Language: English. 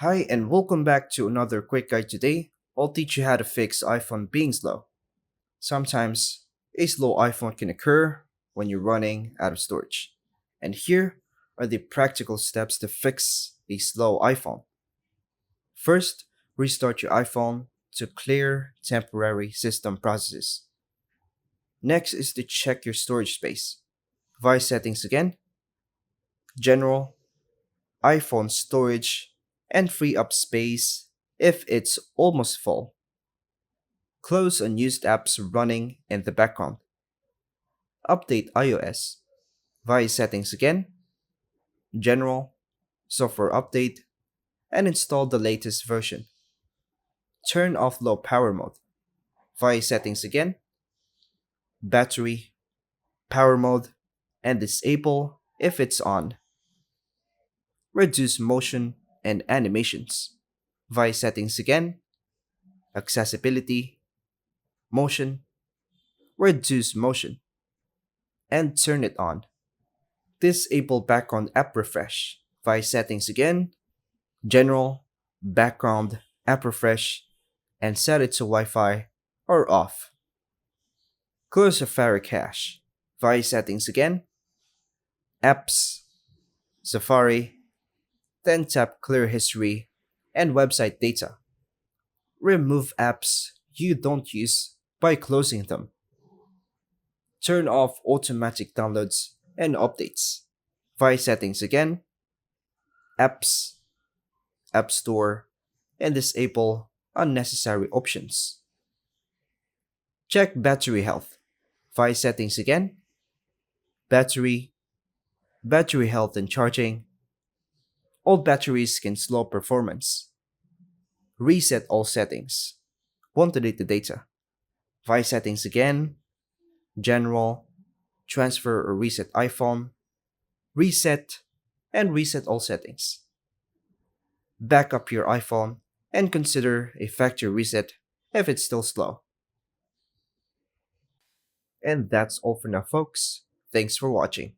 Hi, and welcome back to another quick guide today. I'll teach you how to fix iPhone being slow. Sometimes, a slow iPhone can occur when you're running out of storage. And here are the practical steps to fix a slow iPhone. First, restart your iPhone to clear temporary system processes. Next is to check your storage space. Via settings again, general, iPhone storage, and free up space if it's almost full. Close unused apps running in the background. Update iOS. Via settings again, general, software update, and install the latest version. Turn off low power mode. Via settings again, battery, power mode, and disable if it's on. Reduce motion and animations. Via settings again, accessibility, motion, reduce motion, and turn it on. Disable background app refresh. Via settings again, general, background, app refresh, and set it to Wi Fi or off. Close Safari cache. Via settings again, apps, Safari, then tap clear history and website data. Remove apps you don't use by closing them. Turn off automatic downloads and updates. Via settings again, apps, App Store, and disable unnecessary options. Check battery health. Via settings again, battery, battery health and charging. Old batteries can slow performance. Reset all settings. Won't delete the data. Via settings again, general, transfer or reset iPhone, reset, and reset all settings. Back up your iPhone and consider a factory reset if it's still slow. And that's all for now, folks. Thanks for watching.